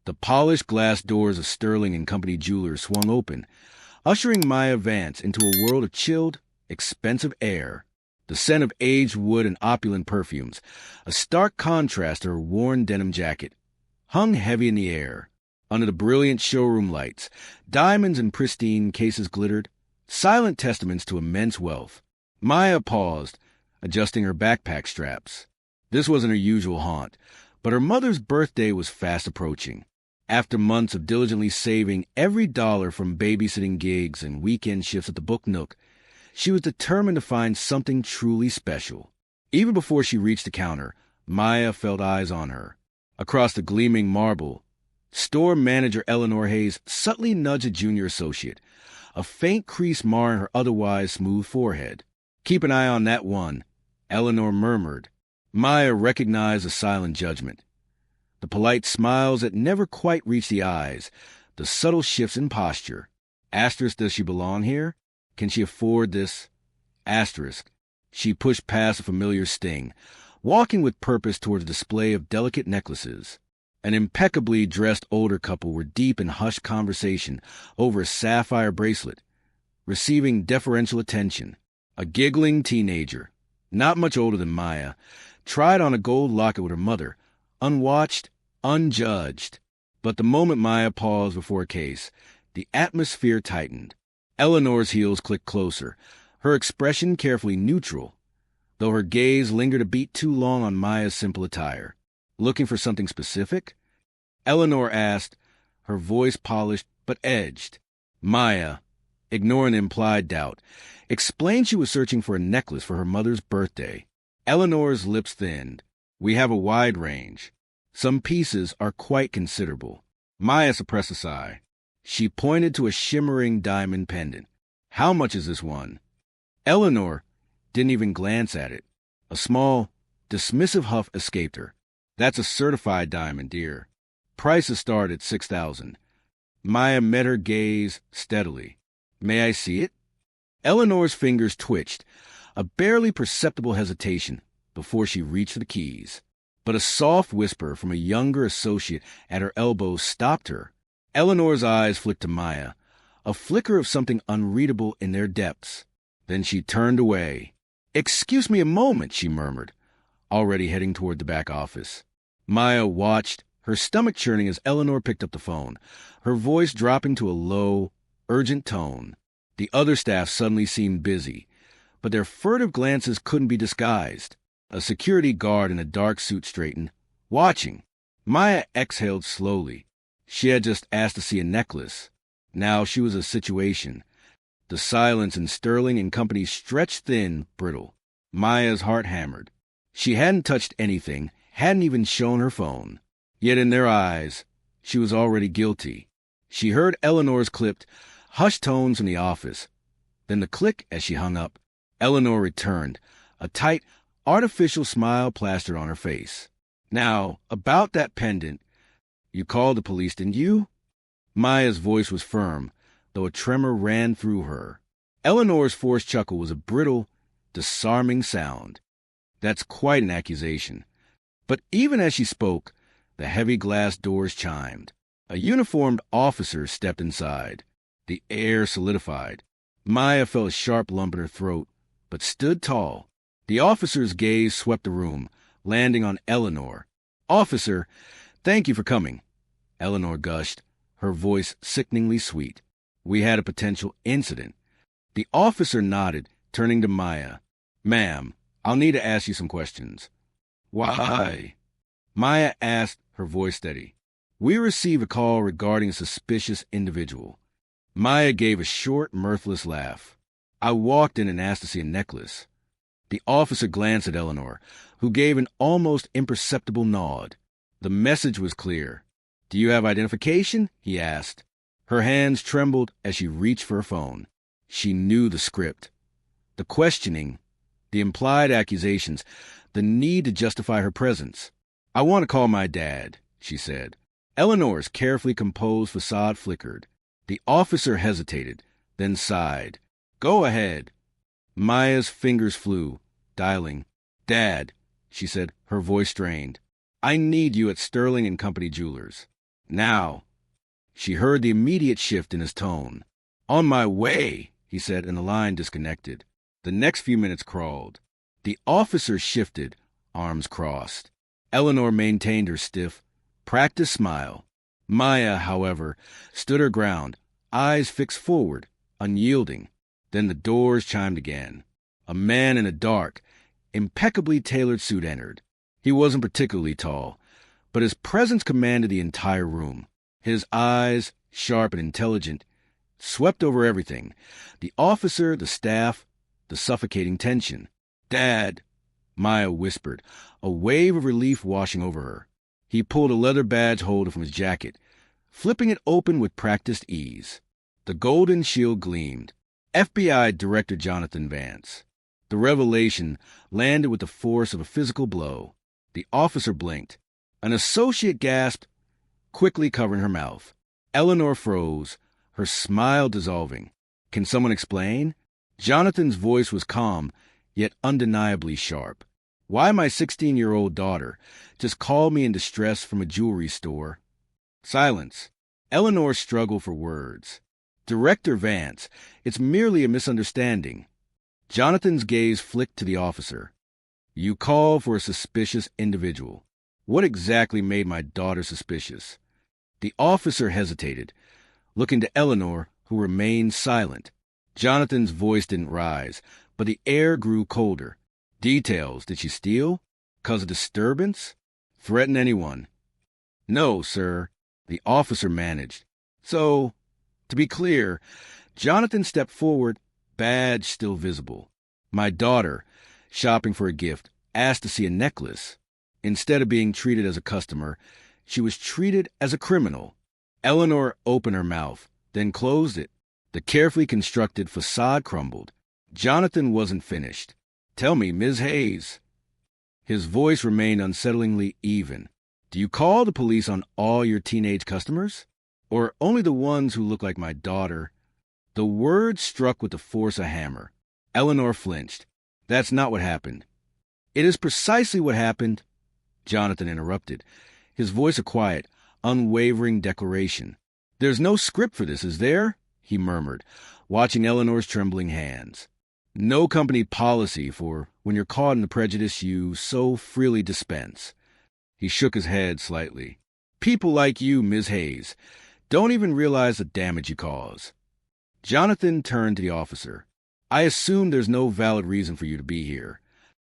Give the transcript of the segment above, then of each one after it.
The polished glass doors of Sterling and Company Jewelers swung open, ushering Maya Vance into a world of chilled, expensive air. The scent of aged wood and opulent perfumes, a stark contrast to her worn denim jacket, hung heavy in the air. Under the brilliant showroom lights, diamonds in pristine cases glittered, silent testaments to immense wealth. Maya paused, adjusting her backpack straps. This wasn't her usual haunt, but her mother's birthday was fast approaching. After months of diligently saving every dollar from babysitting gigs and weekend shifts at the Book Nook, she was determined to find something truly special. Even before she reached the counter, Maya felt eyes on her. Across the gleaming marble, store manager Eleanor Hayes subtly nudged a junior associate, a faint crease marring her otherwise smooth forehead. "Keep an eye on that one," Eleanor murmured. Maya recognized the silent judgment. The polite smiles that never quite reached the eyes, the subtle shifts in posture. Asterisk, does she belong here? Can she afford this? Asterisk. She pushed past a familiar sting, walking with purpose towards a display of delicate necklaces. An impeccably dressed older couple were deep in hushed conversation over a sapphire bracelet, receiving deferential attention. A giggling teenager, not much older than Maya, tried on a gold locket with her mother, unwatched, unjudged. But the moment Maya paused before a case, the atmosphere tightened. Eleanor's heels clicked closer, her expression carefully neutral, though her gaze lingered a beat too long on Maya's simple attire. "Looking for something specific?" Eleanor asked, her voice polished but edged. Maya, ignoring the implied doubt, explained she was searching for a necklace for her mother's birthday. Eleanor's lips thinned. "We have a wide range. Some pieces are quite considerable." Maya suppressed a sigh. She pointed to a shimmering diamond pendant. "How much is this one?" Eleanor didn't even glance at it. A small, dismissive huff escaped her. "That's a certified diamond, dear. Prices start at $6,000. Maya met her gaze steadily. "May I see it?" Eleanor's fingers twitched, a barely perceptible hesitation before she reached for the keys. But a soft whisper from a younger associate at her elbow stopped her. Eleanor's eyes flicked to Maya, a flicker of something unreadable in their depths. Then she turned away. "Excuse me a moment," she murmured, already heading toward the back office. Maya watched, her stomach churning as Eleanor picked up the phone, her voice dropping to a low, urgent tone. The other staff suddenly seemed busy, but their furtive glances couldn't be disguised. A security guard in a dark suit straightened, watching. Maya exhaled slowly. She had just asked to see a necklace. Now she was a situation. The silence in Sterling and Company stretched thin, brittle. Maya's heart hammered. She hadn't touched anything, hadn't even shown her phone. Yet in their eyes, she was already guilty. She heard Eleanor's clipped, hushed tones from the office. Then the click as she hung up. Eleanor returned, a tight, artificial smile plastered on her face. "Now, about that pendant. You called the police, didn't you?" Maya's voice was firm, though a tremor ran through her. Eleanor's forced chuckle was a brittle, disarming sound. "That's quite an accusation." But even as she spoke, the heavy glass doors chimed. A uniformed officer stepped inside. The air solidified. Maya felt a sharp lump in her throat, but stood tall. The officer's gaze swept the room, landing on Eleanor. "Officer, thank you for coming," Eleanor gushed, her voice sickeningly sweet. "We had a potential incident." The officer nodded, turning to Maya. "Ma'am, I'll need to ask you some questions." "Why?" Maya asked, her voice steady. "We received a call regarding a suspicious individual." Maya gave a short, mirthless laugh. "I walked in and asked to see a necklace." The officer glanced at Eleanor, who gave an almost imperceptible nod. The message was clear. "Do you have identification?" he asked. Her hands trembled as she reached for her phone. She knew the script. The questioning, the implied accusations, the need to justify her presence. "I want to call my dad," she said. Eleanor's carefully composed facade flickered. The officer hesitated, then sighed. "Go ahead." Maya's fingers flew, dialing. "Dad," she said, her voice strained. "I need you at Sterling and Company Jewelers." Now. She heard the immediate shift in his tone. On my way, he said, and the line disconnected. The next few minutes crawled. The officer shifted, arms crossed. Eleanor maintained her stiff, practiced smile. Maya, however, stood her ground, eyes fixed forward, unyielding. Then the doors chimed again. A man in a dark, impeccably tailored suit entered. He wasn't particularly tall, but his presence commanded the entire room. His eyes, sharp and intelligent, swept over everything. The officer, the staff, the suffocating tension. "Dad," Maya whispered, a wave of relief washing over her. He pulled a leather badge holder from his jacket, flipping it open with practiced ease. The golden shield gleamed. FBI Director Jonathan Vance. The revelation landed with the force of a physical blow. The officer blinked. An associate gasped, quickly covering her mouth. Eleanor froze, her smile dissolving. "Can someone explain?" Jonathan's voice was calm, yet undeniably sharp. "Why my 16-year-old daughter just called me in distress from a jewelry store." Silence. Eleanor struggled for words. "Director Vance, it's merely a misunderstanding." Jonathan's gaze flicked to the officer. "You called for a suspicious individual. What exactly made my daughter suspicious?" The officer hesitated, looking to Eleanor, who remained silent. Jonathan's voice didn't rise, but the air grew colder. "Details. Did she steal? Cause a disturbance? Threaten anyone?" "No, sir," the officer managed. "So, to be clear," Jonathan stepped forward, badge still visible. "My daughter, shopping for a gift, asked to see a necklace. Instead of being treated as a customer, she was treated as a criminal." Eleanor opened her mouth, then closed it. The carefully constructed facade crumbled. Jonathan wasn't finished. "Tell me, Ms. Hayes." His voice remained unsettlingly even. "Do you call the police on all your teenage customers? Or only the ones who look like my daughter?" The word struck with the force of a hammer. Eleanor flinched. "That's not what happened." "It is precisely what happened," Jonathan interrupted, his voice a quiet, unwavering declaration. "There's no script for this, is there?" he murmured, watching Eleanor's trembling hands. "No company policy for when you're caught in the prejudice you so freely dispense." He shook his head slightly. "People like you, Ms. Hayes, don't even realize the damage you cause." Jonathan turned to the officer. "I assume there's no valid reason for you to be here."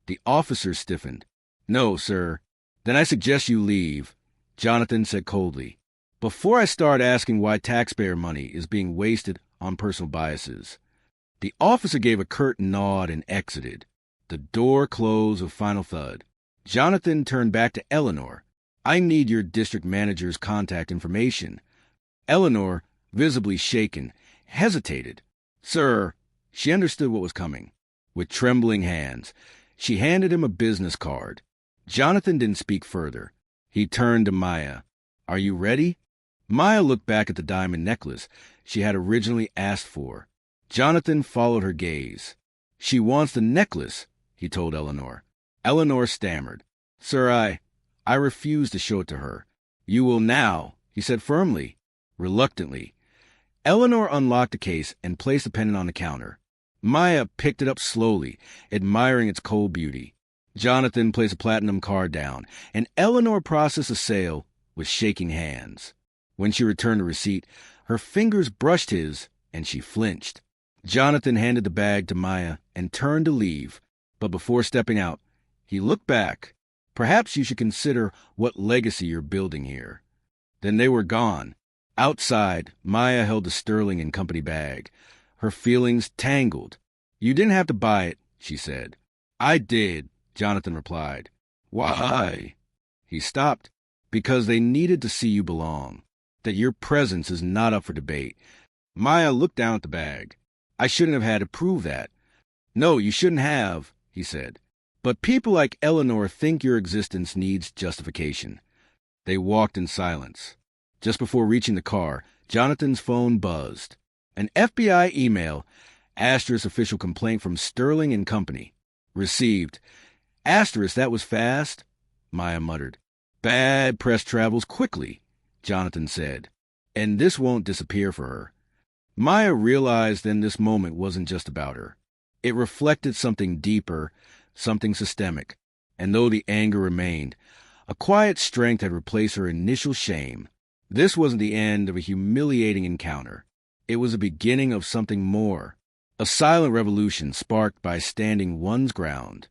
The officer stiffened. "No, sir." "Then I suggest you leave," Jonathan said coldly, "before I start asking why taxpayer money is being wasted on personal biases." The officer gave a curt nod and exited. The door closed with final thud. Jonathan turned back to Eleanor. "I need your district manager's contact information." Eleanor, visibly shaken, hesitated. "Sir," she understood what was coming. With trembling hands, she handed him a business card. Jonathan didn't speak further. He turned to Maya. "Are you ready?" Maya looked back at the diamond necklace she had originally asked for. Jonathan followed her gaze. "She wants the necklace," he told Eleanor. Eleanor stammered. "Sir, I refuse to show it to her." "You will now," he said firmly, reluctantly. Eleanor unlocked the case and placed the pendant on the counter. Maya picked it up slowly, admiring its cold beauty. Jonathan placed a platinum card down, and Eleanor processed the sale with shaking hands. When she returned the receipt, her fingers brushed his, and she flinched. Jonathan handed the bag to Maya and turned to leave, but before stepping out, he looked back. "Perhaps you should consider what legacy you're building here." Then they were gone. Outside, Maya held the Sterling and Company bag, her feelings tangled. "You didn't have to buy it," she said. "I did," Jonathan replied. "Why?" He stopped. "Because they needed to see you belong, that your presence is not up for debate." Maya looked down at the bag. "I shouldn't have had to prove that." "No, you shouldn't have," he said. "But people like Eleanor think your existence needs justification." They walked in silence. Just before reaching the car, Jonathan's phone buzzed. An FBI email, asterisk official complaint from Sterling and Company. Received. Asterisk, that was fast, Maya muttered. Bad press travels quickly. Jonathan said. And this won't disappear for her. Maya realized then this moment wasn't just about her. It reflected something deeper, something systemic. And though the anger remained, a quiet strength had replaced her initial shame. This wasn't the end of a humiliating encounter. It was the beginning of something more. A silent revolution sparked by standing one's ground.